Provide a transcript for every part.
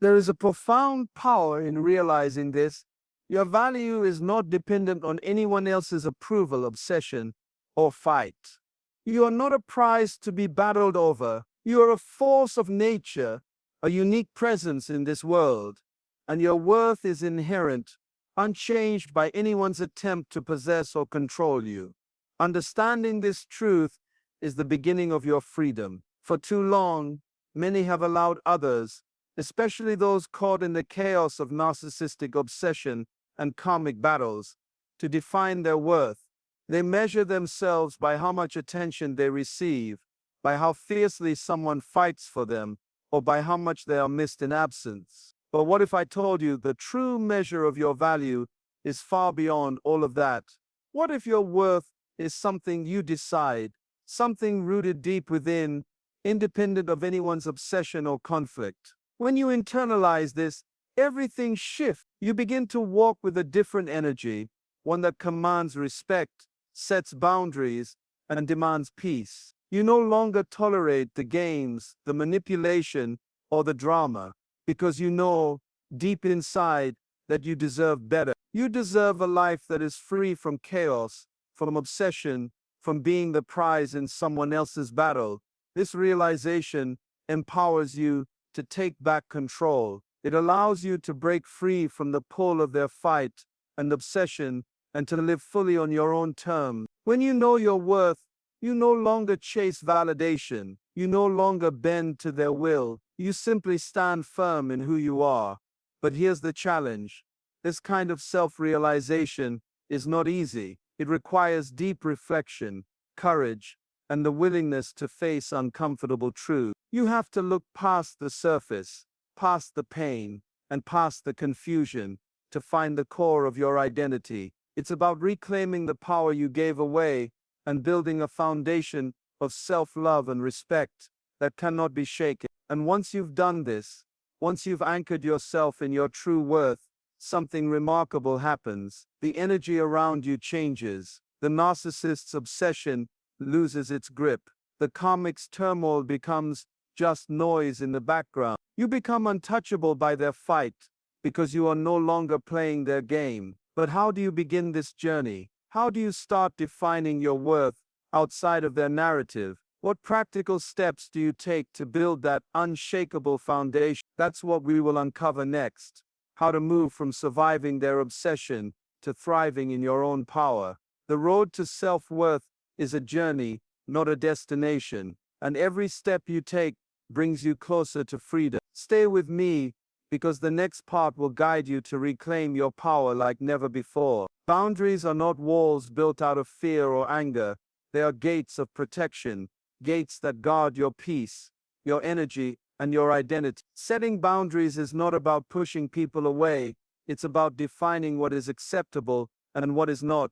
There is a profound power in realizing this. Your value is not dependent on anyone else's approval, obsession, or fight. You are not a prize to be battled over. You are a force of nature, a unique presence in this world, and your worth is inherent, unchanged by anyone's attempt to possess or control you. Understanding this truth is the beginning of your freedom. For too long, many have allowed others, especially those caught in the chaos of narcissistic obsession and karmic battles, to define their worth. They measure themselves by how much attention they receive, by how fiercely someone fights for them, or by how much they are missed in absence. But what if I told you the true measure of your value is far beyond all of that? What if your worth is something you decide, something rooted deep within, independent of anyone's obsession or conflict? When you internalize this, everything shifts. You begin to walk with a different energy, one that commands respect, sets boundaries, and demands peace. You no longer tolerate the games, the manipulation, or the drama, because you know, deep inside, that you deserve better. You deserve a life that is free from chaos, from obsession, from being the prize in someone else's battle. This realization empowers you to take back control. It allows you to break free from the pull of their fight and obsession and to live fully on your own terms. When you know your worth, you no longer chase validation. You no longer bend to their will. You simply stand firm in who you are. But here's the challenge. This kind of self-realization is not easy. It requires deep reflection, courage, and the willingness to face uncomfortable truths. You have to look past the surface, past the pain, and past the confusion to find the core of your identity. It's about reclaiming the power you gave away and building a foundation of self-love and respect that cannot be shaken. And once you've done this, once you've anchored yourself in your true worth, something remarkable happens. The energy around you changes. The narcissist's obsession loses its grip. The karmic's turmoil becomes just noise in the background. You become untouchable by their fight because you are no longer playing their game. But how do you begin this journey? How do you start defining your worth outside of their narrative? What practical steps do you take to build that unshakable foundation? That's what we will uncover next. How to move from surviving their obsession to thriving in your own power. The road to self-worth is a journey, not a destination, and every step you take brings you closer to freedom. Stay with me, because the next part will guide you to reclaim your power like never before. Boundaries are not walls built out of fear or anger. They are gates of protection, gates that guard your peace, your energy, and your identity. Setting boundaries is not about pushing people away. It's about defining what is acceptable and what is not,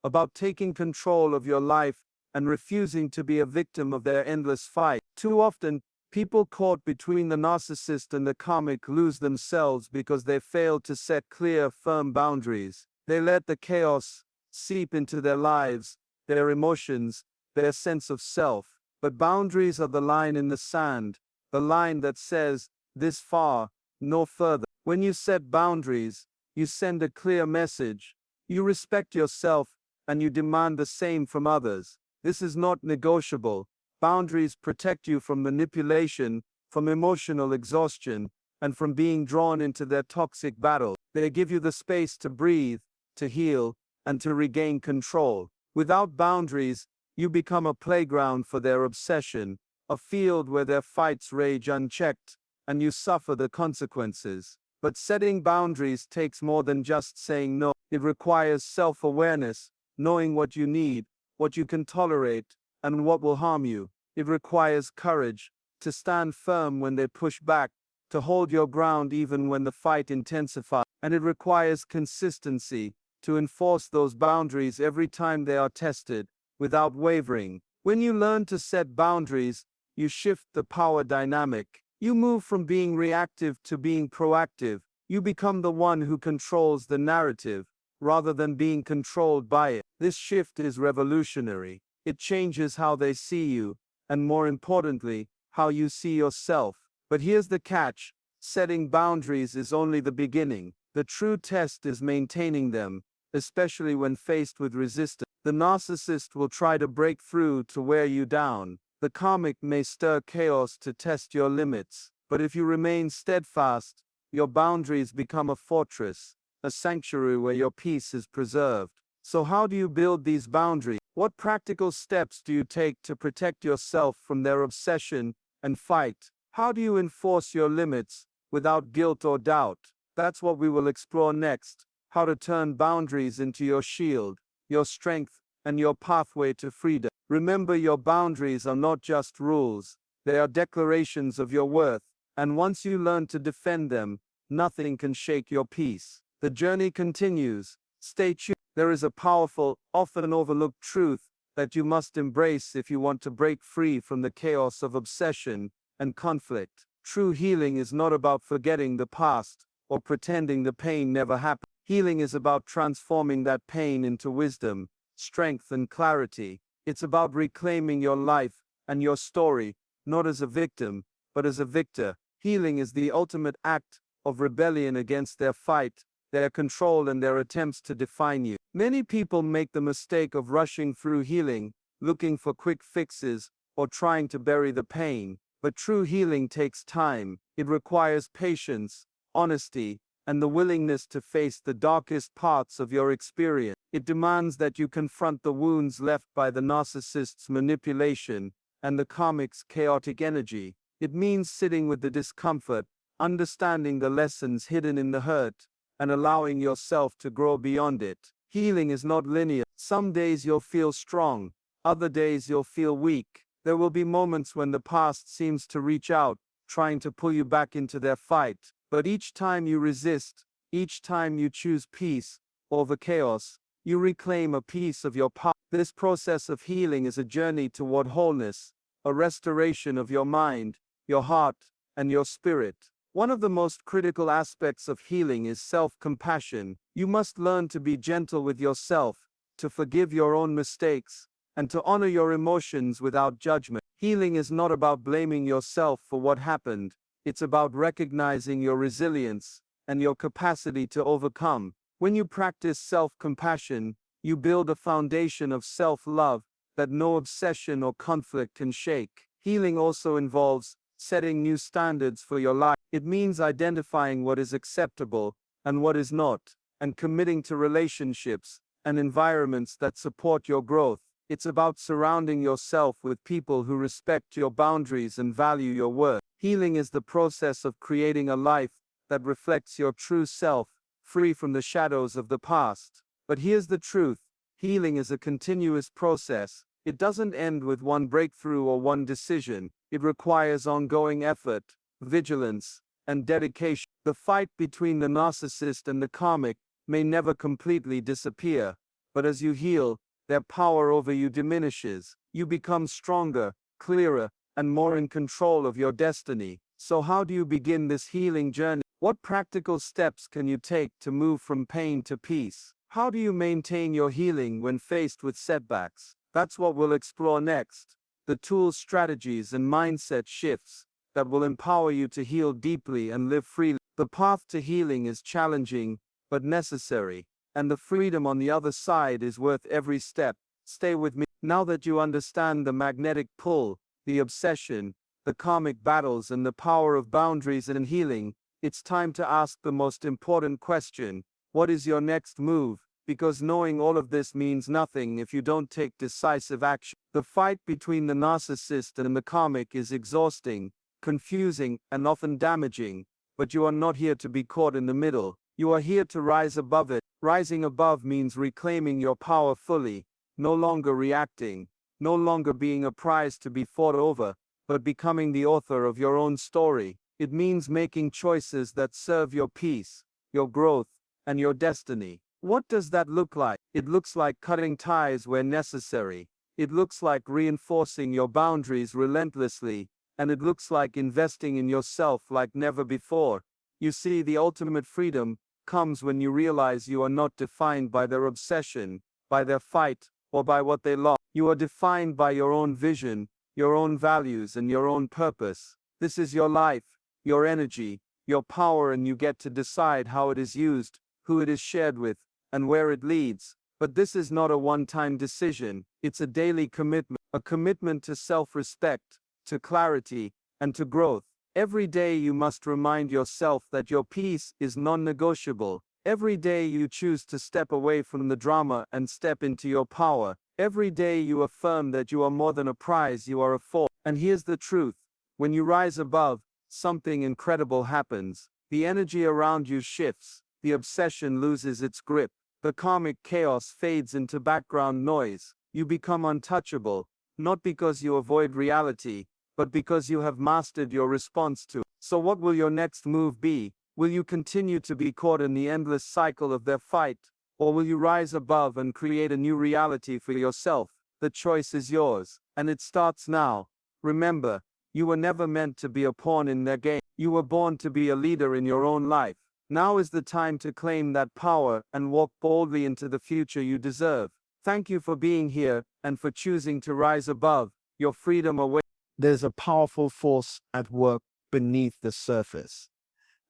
about taking control of your life and refusing to be a victim of their endless fight. Too often, people caught between the narcissist and the karmic lose themselves because they fail to set clear, firm boundaries. They let the chaos seep into their lives, their emotions, their sense of self. But boundaries are the line in the sand, the line that says, this far, no further. When you set boundaries, you send a clear message. You respect yourself and you demand the same from others. This is not negotiable. Boundaries protect you from manipulation, from emotional exhaustion, and from being drawn into their toxic battle. They give you the space to breathe, to heal, and to regain control. Without boundaries, you become a playground for their obsession, a field where their fights rage unchecked, and you suffer the consequences. But setting boundaries takes more than just saying no. It requires self-awareness, knowing what you need, what you can tolerate, and what will harm you. It requires courage to stand firm when they push back, to hold your ground even when the fight intensifies. And it requires consistency to enforce those boundaries every time they are tested, without wavering. When you learn to set boundaries, you shift the power dynamic. You move from being reactive to being proactive. You become the one who controls the narrative, rather than being controlled by it. This shift is revolutionary. It changes how they see you, and more importantly, how you see yourself. But here's the catch. Setting boundaries is only the beginning. The true test is maintaining them, especially when faced with resistance. The narcissist will try to break through to wear you down. The karmic may stir chaos to test your limits, but if you remain steadfast, your boundaries become a fortress, a sanctuary where your peace is preserved. So how do you build these boundaries? What practical steps do you take to protect yourself from their obsession and fight? How do you enforce your limits without guilt or doubt? That's what we will explore next. How to turn boundaries into your shield, your strength, and your pathway to freedom. Remember, your boundaries are not just rules, they are declarations of your worth, and once you learn to defend them, nothing can shake your peace. The journey continues. Stay tuned. There is a powerful, often overlooked truth that you must embrace if you want to break free from the chaos of obsession and conflict. True healing is not about forgetting the past or pretending the pain never happened. Healing is about transforming that pain into wisdom, strength, and clarity. It's about reclaiming your life and your story, not as a victim, but as a victor. Healing is the ultimate act of rebellion against their fight, their control, and their attempts to define you. Many people make the mistake of rushing through healing, looking for quick fixes, or trying to bury the pain. But true healing takes time. It requires patience, honesty, and the willingness to face the darkest parts of your experience. It demands that you confront the wounds left by the narcissist's manipulation and the karmic's chaotic energy. It means sitting with the discomfort, understanding the lessons hidden in the hurt, and allowing yourself to grow beyond it. Healing is not linear. Some days you'll feel strong, other days you'll feel weak. There will be moments when the past seems to reach out, trying to pull you back into their fight. But each time you resist, each time you choose peace over chaos, you reclaim a piece of your power. This process of healing is a journey toward wholeness, a restoration of your mind, your heart, and your spirit. One of the most critical aspects of healing is self-compassion. You must learn to be gentle with yourself, to forgive your own mistakes, and to honor your emotions without judgment. Healing is not about blaming yourself for what happened. It's about recognizing your resilience and your capacity to overcome. When you practice self-compassion, you build a foundation of self-love that no obsession or conflict can shake. Healing also involves setting new standards for your life. It means identifying what is acceptable and what is not, and committing to relationships and environments that support your growth. It's about surrounding yourself with people who respect your boundaries and value your worth. Healing is the process of creating a life that reflects your true self, free from the shadows of the past. But here's the truth. Healing is a continuous process. It doesn't end with one breakthrough or one decision. It requires ongoing effort, vigilance, and dedication. The fight between the narcissist and the karmic may never completely disappear, but as you heal, their power over you diminishes. You become stronger, clearer, and more in control of your destiny. So how do you begin this healing journey? What practical steps can you take to move from pain to peace? How do you maintain your healing when faced with setbacks? That's what we'll explore next. The tools, strategies, and mindset shifts that will empower you to heal deeply and live freely. The path to healing is challenging, but necessary, and the freedom on the other side is worth every step. Stay with me. Now that you understand the magnetic pull, the obsession, the karmic battles, and the power of boundaries and healing, it's time to ask the most important question. What is your next move? Because knowing all of this means nothing if you don't take decisive action. The fight between the narcissist and the karmic is exhausting, confusing, and often damaging, but you are not here to be caught in the middle. You are here to rise above it. Rising above means reclaiming your power fully, no longer reacting, no longer being a prize to be fought over, but becoming the author of your own story. It means making choices that serve your peace, your growth, and your destiny. What does that look like? It looks like cutting ties where necessary. It looks like reinforcing your boundaries relentlessly, and it looks like investing in yourself like never before. You see, the ultimate freedom comes when you realize you are not defined by their obsession, by their fight, or by what they lost. You are defined by your own vision, your own values, and your own purpose. This is your life, your energy, your power, and you get to decide how it is used, who it is shared with, and where it leads. But this is not a one-time decision. It's a daily commitment, a commitment to self-respect, to clarity, and to growth. Every day you must remind yourself that your peace is non-negotiable. Every day you choose to step away from the drama and step into your power. Every day you affirm that you are more than a prize, you are a force. And here's the truth. When you rise above, something incredible happens. The energy around you shifts. The obsession loses its grip. The karmic chaos fades into background noise. You become untouchable, not because you avoid reality, but because you have mastered your response to it. So what will your next move be? Will you continue to be caught in the endless cycle of their fight? Or will you rise above and create a new reality for yourself? The choice is yours, and it starts now. Remember, you were never meant to be a pawn in their game. You were born to be a leader in your own life. Now is the time to claim that power and walk boldly into the future you deserve. Thank you for being here and for choosing to rise above. Your freedom awaits. There's a powerful force at work beneath the surface.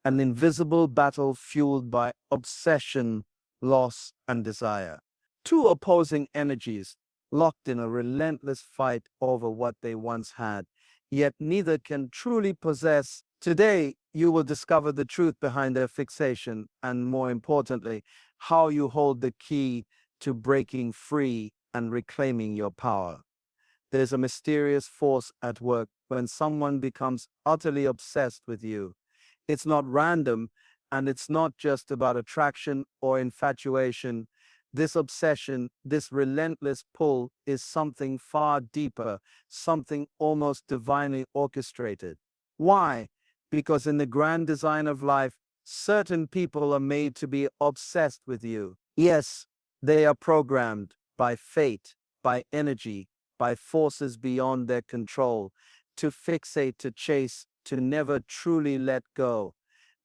An invisible battle fueled by obsession, loss, and desire. Two opposing energies locked in a relentless fight over what they once had, yet neither can truly possess. Today, you will discover the truth behind their fixation and, more importantly, how you hold the key to breaking free and reclaiming your power. There's a mysterious force at work when someone becomes utterly obsessed with you. It's not random, and it's not just about attraction or infatuation. This obsession, this relentless pull, is something far deeper, something almost divinely orchestrated. Why? Because in the grand design of life, certain people are made to be obsessed with you. Yes, they are programmed by fate, by energy, by forces beyond their control, to fixate, to chase, to never truly let go.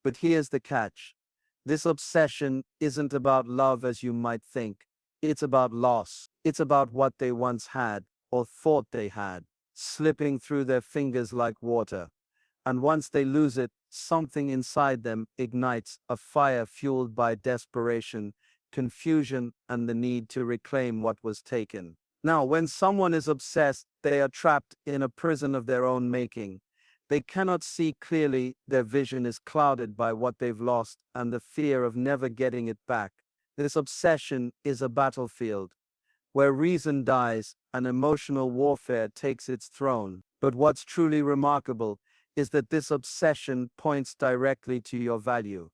But here's the catch. This obsession isn't about love as you might think. It's about loss. It's about what they once had, or thought they had, slipping through their fingers like water. And once they lose it, something inside them ignites a fire fueled by desperation, confusion, and the need to reclaim what was taken. Now, when someone is obsessed, they are trapped in a prison of their own making. They cannot see clearly, their vision is clouded by what they've lost and the fear of never getting it back. This obsession is a battlefield where reason dies and emotional warfare takes its throne. But what's truly remarkable is that this obsession points directly to your value.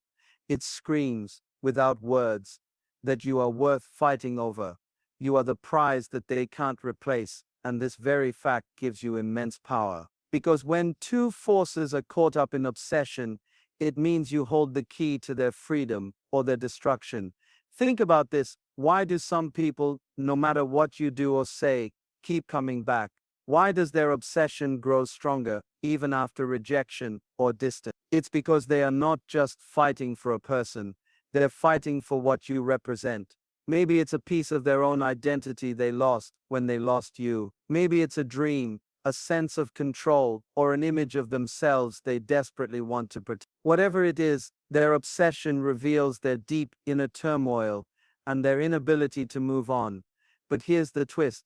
It screams, without words, that you are worth fighting over. You are the prize that they can't replace, and this very fact gives you immense power. Because when two forces are caught up in obsession, it means you hold the key to their freedom or their destruction. Think about this. Why do some people, no matter what you do or say, keep coming back? Why does their obsession grow stronger, even after rejection or distance? It's because they are not just fighting for a person, they're fighting for what you represent. Maybe it's a piece of their own identity they lost when they lost you. Maybe it's a dream, a sense of control, or an image of themselves they desperately want to protect. Whatever it is, their obsession reveals their deep inner turmoil and their inability to move on. But here's the twist.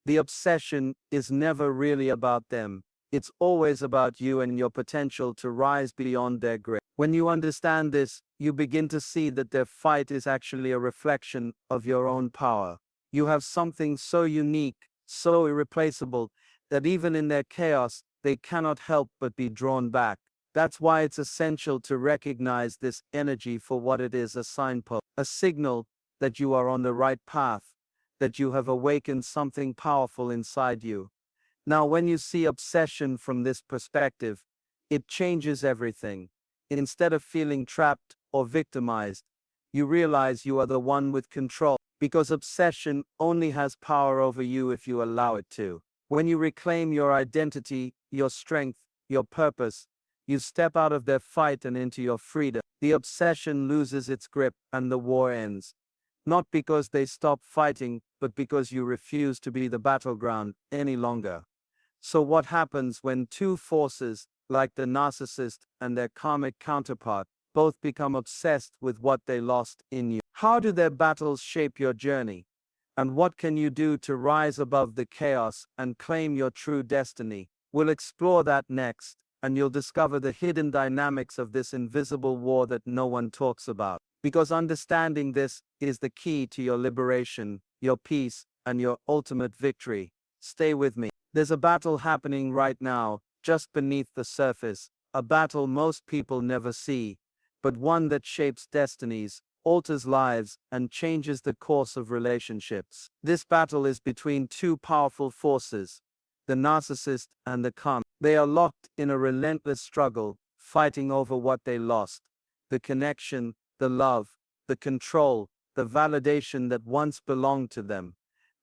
The obsession is never really about them. It's always about you and your potential to rise beyond their grip. When you understand this, you begin to see that their fight is actually a reflection of your own power. You have something so unique, so irreplaceable, that even in their chaos, they cannot help but be drawn back. That's why it's essential to recognize this energy for what it is, a signpost, a signal that you are on the right path, that you have awakened something powerful inside you. Now, when you see obsession from this perspective, it changes everything. Instead of feeling trapped or victimized, you realize you are the one with control, because obsession only has power over you if you allow it to. When you reclaim your identity, your strength, your purpose, you step out of their fight and into your freedom. The obsession loses its grip and the war ends. Not because they stop fighting, but because you refuse to be the battleground any longer. So what happens when two forces Like the narcissist and their karmic counterpart, both become obsessed with what they lost in you. How do their battles shape your journey? And what can you do to rise above the chaos and claim your true destiny? We'll explore that next, and you'll discover the hidden dynamics of this invisible war that no one talks about. Because understanding this is the key to your liberation, your peace, and your ultimate victory. Stay with me. There's a battle happening right now, just beneath the surface, a battle most people never see, but one that shapes destinies, alters lives, and changes the course of relationships. This battle is between two powerful forces, the narcissist and the karmic. They are locked in a relentless struggle, fighting over what they lost: the connection, the love, the control, the validation that once belonged to them,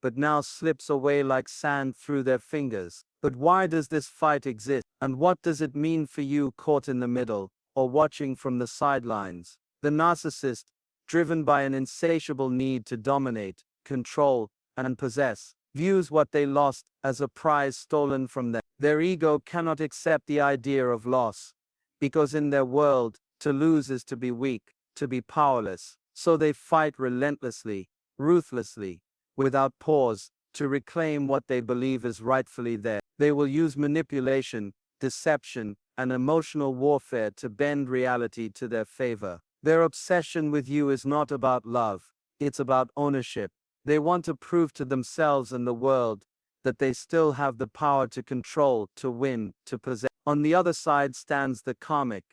but now slips away like sand through their fingers. But why does this fight exist? And what does it mean for you caught in the middle, or watching from the sidelines? The narcissist, driven by an insatiable need to dominate, control, and possess, views what they lost as a prize stolen from them. Their ego cannot accept the idea of loss, because in their world, to lose is to be weak, to be powerless. So they fight relentlessly, ruthlessly, without pause, to reclaim what they believe is rightfully theirs. They will use manipulation, deception, and emotional warfare to bend reality to their favor. Their obsession with you is not about love, it's about ownership. They want to prove to themselves and the world that they still have the power to control, to win, to possess. On the other side stands the karmic,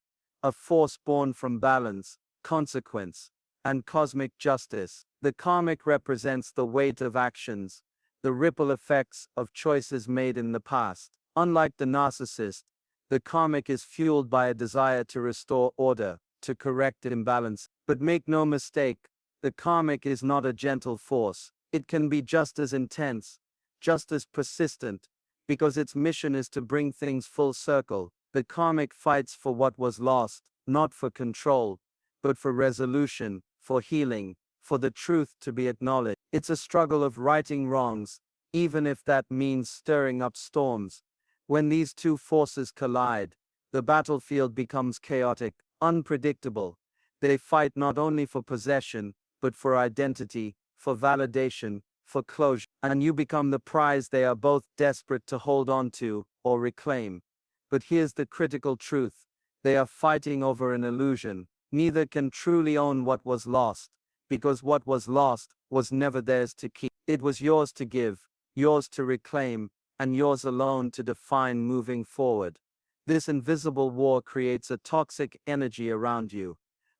a force born from balance, consequence, and cosmic justice. The karmic represents the weight of actions, the ripple effects of choices made in the past. Unlike the narcissist, the karmic is fueled by a desire to restore order, to correct imbalance. But make no mistake, the karmic is not a gentle force. It can be just as intense, just as persistent, because its mission is to bring things full circle. The karmic fights for what was lost, not for control, but for resolution, for healing, for the truth to be acknowledged. It's a struggle of righting wrongs, even if that means stirring up storms. When these two forces collide, the battlefield becomes chaotic, unpredictable. They fight not only for possession, but for identity, for validation, for closure. And you become the prize they are both desperate to hold on to or reclaim. But here's the critical truth: they are fighting over an illusion. Neither can truly own what was lost, because what was lost was never theirs to keep. It was yours to give, yours to reclaim, and yours alone to define moving forward. This invisible war creates a toxic energy around you,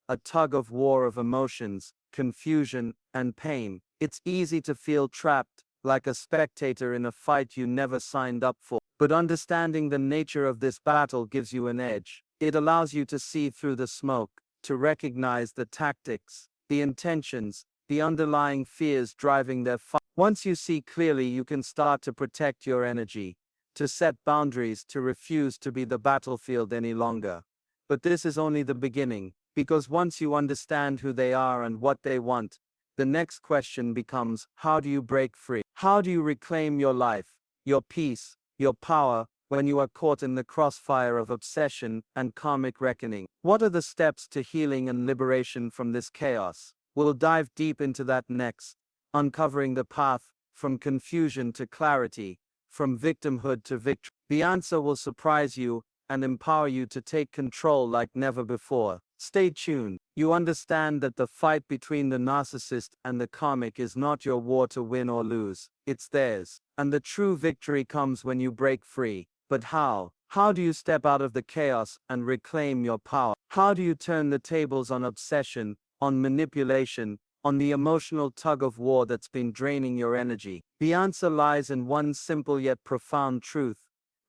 a tug of war of emotions, confusion, and pain. It's easy to feel trapped, like a spectator in a fight you never signed up for. But understanding the nature of this battle gives you an edge. It allows you to see through the smoke, to recognize the tactics, the intentions, the underlying fears driving their fight. Once you see clearly, you can start to protect your energy, to set boundaries, to refuse to be the battlefield any longer. But this is only the beginning, because once you understand who they are and what they want, the next question becomes, how do you break free? How do you reclaim your life, your peace, your power, when you are caught in the crossfire of obsession and karmic reckoning? What are the steps to healing and liberation from this chaos? We'll dive deep into that next, uncovering the path from confusion to clarity, from victimhood to victory. The answer will surprise you and empower you to take control like never before. Stay tuned. You understand that the fight between the narcissist and the karmic is not your war to win or lose. It's theirs. And the true victory comes when you break free. But how? How do you step out of the chaos and reclaim your power? How do you turn the tables on obsession, on manipulation, on the emotional tug of war that's been draining your energy? The answer lies in one simple yet profound truth.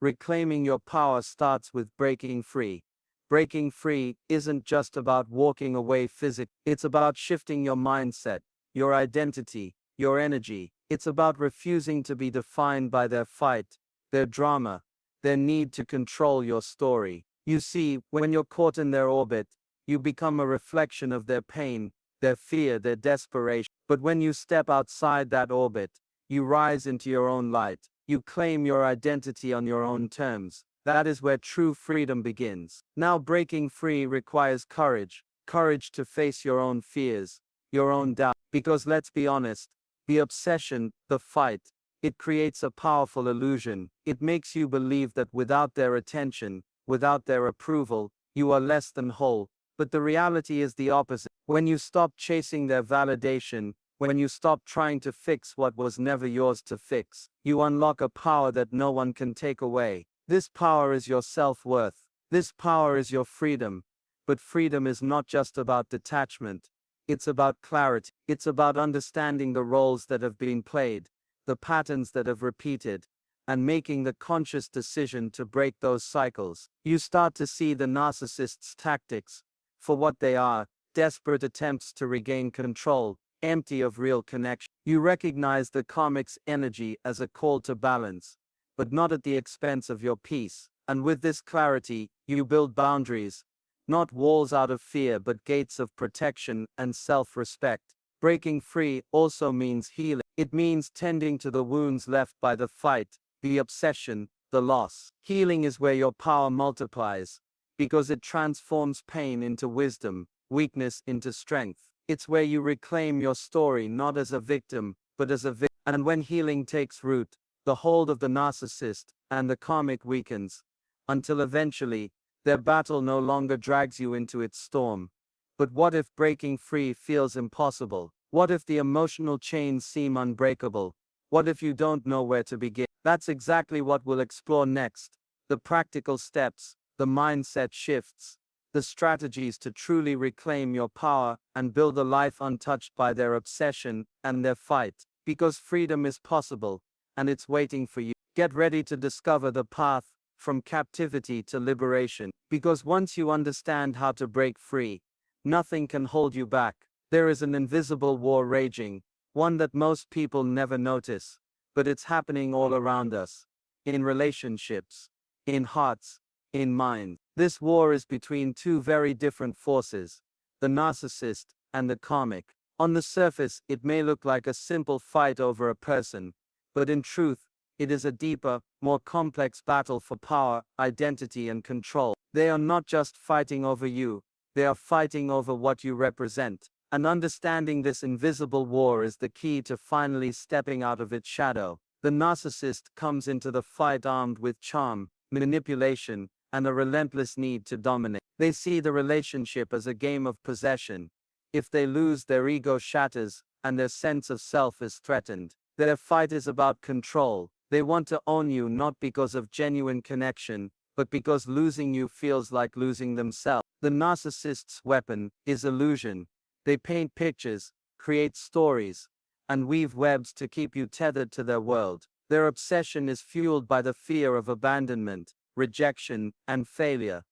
Reclaiming your power starts with breaking free. Breaking free isn't just about walking away physically. It's about shifting your mindset, your identity, your energy. It's about refusing to be defined by their fight, their drama, their need to control your story. You see, when you're caught in their orbit, you become a reflection of their pain, their fear, their desperation. But when you step outside that orbit, you rise into your own light. You claim your identity on your own terms. That is where true freedom begins. Now, breaking free requires courage, courage to face your own fears, your own doubt. Because let's be honest, the obsession, the fight, it creates a powerful illusion. It makes you believe that without their attention, without their approval, you are less than whole. But the reality is the opposite. When you stop chasing their validation, when you stop trying to fix what was never yours to fix, you unlock a power that no one can take away. This power is your self-worth. This power is your freedom. But freedom is not just about detachment. It's about clarity. It's about understanding the roles that have been played, the patterns that have repeated, and making the conscious decision to break those cycles. You start to see the narcissist's tactics for what they are: desperate attempts to regain control, empty of real connection. You recognize the karmic's energy as a call to balance, but not at the expense of your peace. And with this clarity, you build boundaries, not walls out of fear, but gates of protection and self-respect. Breaking free also means healing. It means tending to the wounds left by the fight, the obsession, the loss. Healing is where your power multiplies, because it transforms pain into wisdom, weakness into strength. It's where you reclaim your story not as a victim, but as a victim. And when healing takes root, the hold of the narcissist and the karmic weakens, until eventually, their battle no longer drags you into its storm. But what if breaking free feels impossible? What if the emotional chains seem unbreakable? What if you don't know where to begin? That's exactly what we'll explore next. The practical steps, the mindset shifts, the strategies to truly reclaim your power and build a life untouched by their obsession and their fight. Because freedom is possible, and it's waiting for you. Get ready to discover the path from captivity to liberation. Because once you understand how to break free, nothing can hold you back. There is an invisible war raging, one that most people never notice, but it's happening all around us. In relationships, in hearts, in minds. This war is between two very different forces, the narcissist and the karmic. On the surface, it may look like a simple fight over a person, but in truth, it is a deeper, more complex battle for power, identity, and control. They are not just fighting over you, they are fighting over what you represent. And understanding this invisible war is the key to finally stepping out of its shadow. The narcissist comes into the fight armed with charm, manipulation, and a relentless need to dominate. They see the relationship as a game of possession. If they lose, their ego shatters, and their sense of self is threatened. Their fight is about control. They want to own you not because of genuine connection, but because losing you feels like losing themselves. The narcissist's weapon is illusion. They paint pictures, create stories, and weave webs to keep you tethered to their world. Their obsession is fueled by the fear of abandonment, rejection, and failure.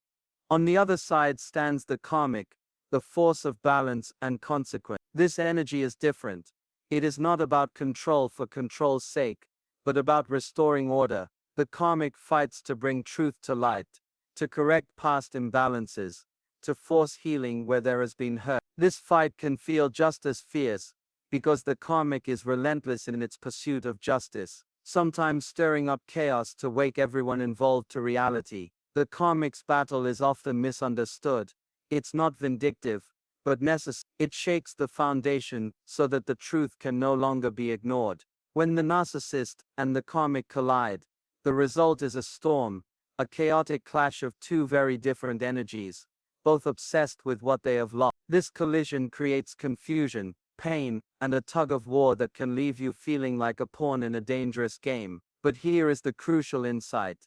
On the other side stands the karmic, the force of balance and consequence. This energy is different. It is not about control for control's sake, but about restoring order. The karmic fights to bring truth to light, to correct past imbalances, to force healing where there has been hurt. This fight can feel just as fierce, because the karmic is relentless in its pursuit of justice, sometimes stirring up chaos to wake everyone involved to reality. The karmic's battle is often misunderstood. It's not vindictive, but necessary. It shakes the foundation so that the truth can no longer be ignored. When the narcissist and the karmic collide, the result is a storm, a chaotic clash of two very different energies, both obsessed with what they have lost. This collision creates confusion, pain, and a tug-of-war that can leave you feeling like a pawn in a dangerous game. But here is the crucial insight.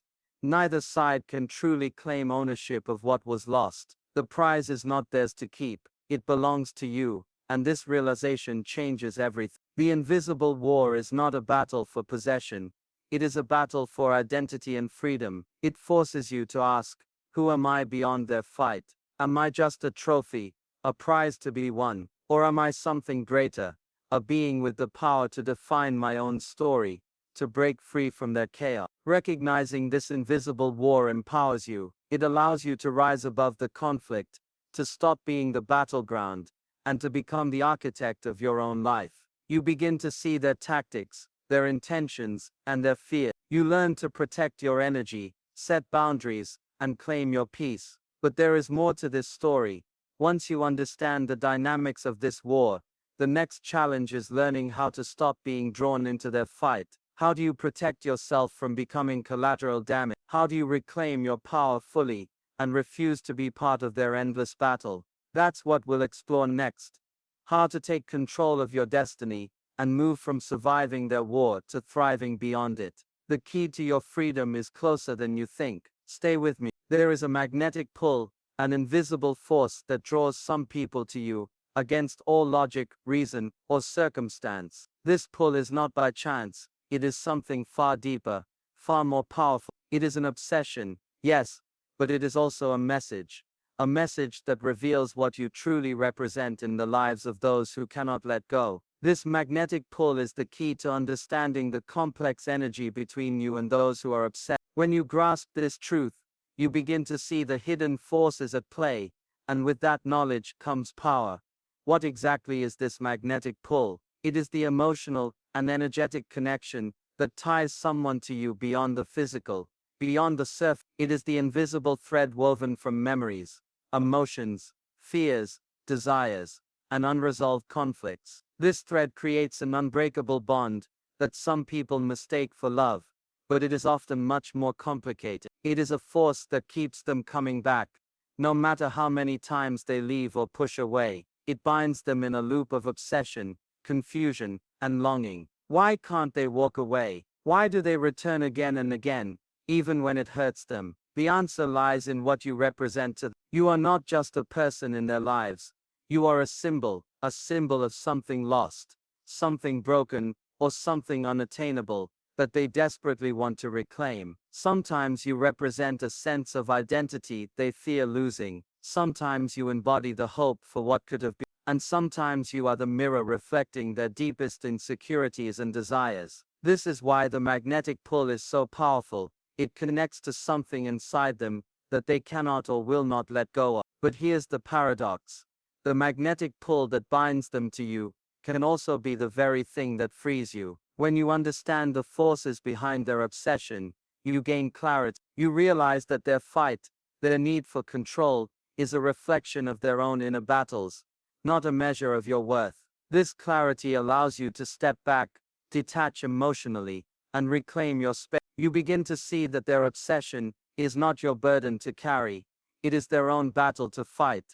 Neither side can truly claim ownership of what was lost. The prize is not theirs to keep, it belongs to you, and this realization changes everything. The invisible war is not a battle for possession, it is a battle for identity and freedom. It forces you to ask, who am I beyond their fight? Am I just a trophy, a prize to be won, or am I something greater, a being with the power to define my own story, to break free from their chaos? Recognizing this invisible war empowers you. It allows you to rise above the conflict, to stop being the battleground, and to become the architect of your own life. You begin to see their tactics, their intentions, and their fear. You learn to protect your energy, set boundaries, and claim your peace. But there is more to this story. Once you understand the dynamics of this war, the next challenge is learning how to stop being drawn into their fight. How do you protect yourself from becoming collateral damage? How do you reclaim your power fully and refuse to be part of their endless battle? That's what we'll explore next. How to take control of your destiny and move from surviving their war to thriving beyond it. The key to your freedom is closer than you think. Stay with me. There is a magnetic pull, an invisible force that draws some people to you, against all logic, reason, or circumstance. This pull is not by chance, it is something far deeper, far more powerful. It is an obsession, yes, but it is also a message that reveals what you truly represent in the lives of those who cannot let go. This magnetic pull is the key to understanding the complex energy between you and those who are obsessed. When you grasp this truth, you begin to see the hidden forces at play, and with that knowledge comes power. What exactly is this magnetic pull? It is the emotional and energetic connection that ties someone to you beyond the physical, beyond the surface. It is the invisible thread woven from memories, emotions, fears, desires, and unresolved conflicts. This thread creates an unbreakable bond that some people mistake for love, but it is often much more complicated. It is a force that keeps them coming back, no matter how many times they leave or push away. It binds them in a loop of obsession, confusion, and longing. Why can't they walk away? Why do they return again and again, even when it hurts them? The answer lies in what you represent to them. You are not just a person in their lives. You are a symbol of something lost, something broken, or something unattainable that they desperately want to reclaim. Sometimes you represent a sense of identity they fear losing. Sometimes you embody the hope for what could have been. And sometimes you are the mirror reflecting their deepest insecurities and desires. This is why the magnetic pull is so powerful. It connects to something inside them that they cannot or will not let go of. But here's the paradox. The magnetic pull that binds them to you can also be the very thing that frees you. When you understand the forces behind their obsession, you gain clarity. You realize that their fight, their need for control, is a reflection of their own inner battles, not a measure of your worth. This clarity allows you to step back, detach emotionally, and reclaim your space. You begin to see that their obsession is not your burden to carry, it is their own battle to fight.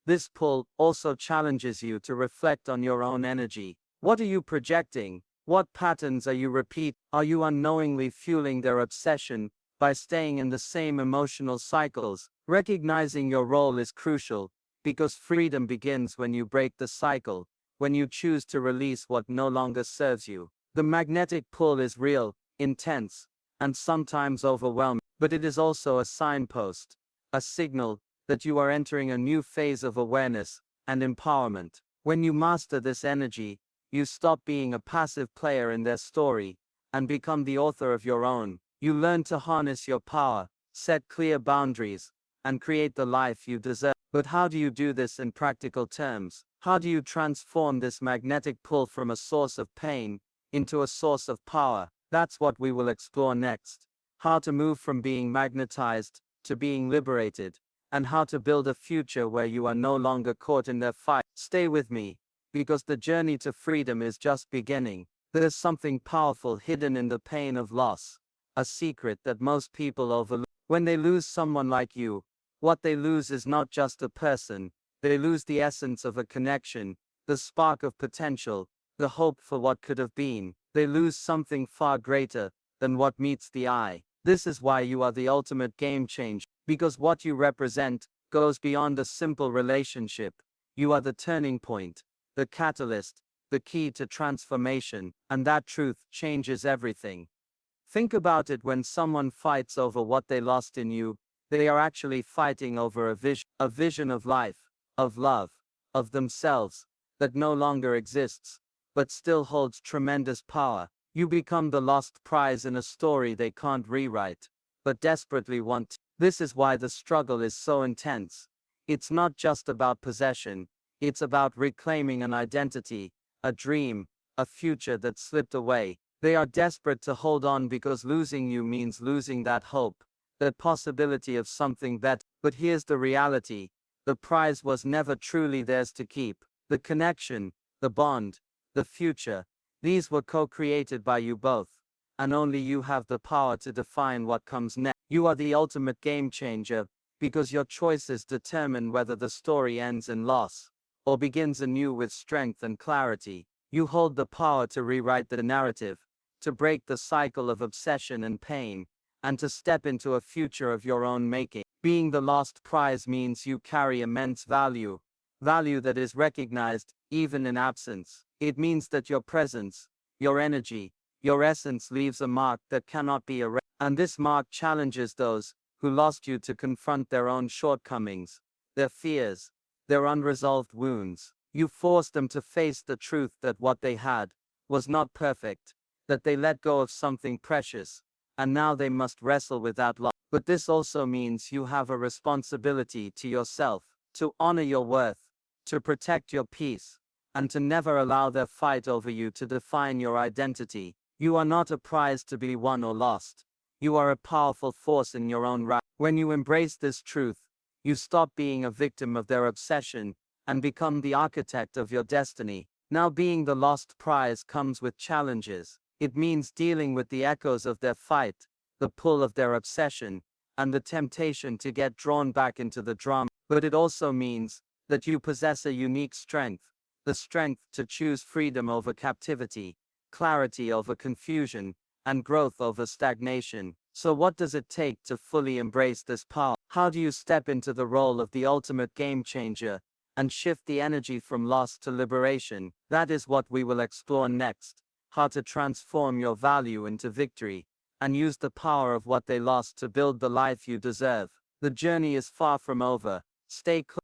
This pull also challenges you to reflect on your own energy. What are you projecting? What patterns are you repeating? Are you unknowingly fueling their obsession by staying in the same emotional cycles? Recognizing your role is crucial, because freedom begins when you break the cycle, when you choose to release what no longer serves you. The magnetic pull is real, intense, and sometimes overwhelming, but it is also a signpost, a signal that you are entering a new phase of awareness and empowerment. When you master this energy, you stop being a passive player in their story and become the author of your own. You learn to harness your power, set clear boundaries, and create the life you deserve. But how do you do this in practical terms? How do you transform this magnetic pull from a source of pain into a source of power? That's what we will explore next. How to move from being magnetized to being liberated, and how to build a future where you are no longer caught in their fight. Stay with me, because the journey to freedom is just beginning. There's something powerful hidden in the pain of loss, a secret that most people overlook. When they lose someone like you, what they lose is not just a person, they lose the essence of a connection, the spark of potential, the hope for what could have been. They lose something far greater than what meets the eye. This is why you are the ultimate game changer, because what you represent goes beyond a simple relationship. You are the turning point, the catalyst, the key to transformation, and that truth changes everything. Think about it. When someone fights over what they lost in you, they are actually fighting over a vision of life, of love, of themselves, that no longer exists, but still holds tremendous power. You become the lost prize in a story they can't rewrite, but desperately want. This is why the struggle is so intense. It's not just about possession, it's about reclaiming an identity, a dream, a future that slipped away. They are desperate to hold on because losing you means losing that hope, that possibility of something better. But here's the reality. The prize was never truly theirs to keep. The connection, the bond, the future, these were co-created by you both. And only you have the power to define what comes next. You are the ultimate game changer, because your choices determine whether the story ends in loss or begins anew with strength and clarity. You hold the power to rewrite the narrative, to break the cycle of obsession and pain, and to step into a future of your own making. Being the lost prize means you carry immense value that is recognized even in absence. It means that your presence, your energy, your essence leaves a mark that cannot be erased. And this mark challenges those who lost you to confront their own shortcomings, their fears, their unresolved wounds. You forced them to face the truth that what they had was not perfect, that they let go of something precious, and now they must wrestle with that loss. But this also means you have a responsibility to yourself, to honor your worth, to protect your peace, and to never allow their fight over you to define your identity. You are not a prize to be won or lost. You are a powerful force in your own right. When you embrace this truth, you stop being a victim of their obsession and become the architect of your destiny. Now, being the lost prize comes with challenges. It means dealing with the echoes of their fight, the pull of their obsession, and the temptation to get drawn back into the drama. But it also means that you possess a unique strength, the strength to choose freedom over captivity, clarity over confusion, and growth over stagnation. So what does it take to fully embrace this power? How do you step into the role of the ultimate game changer and shift the energy from loss to liberation? That is what we will explore next. How to transform your value into victory and use the power of what they lost to build the life you deserve. The journey is far from over. Stay close.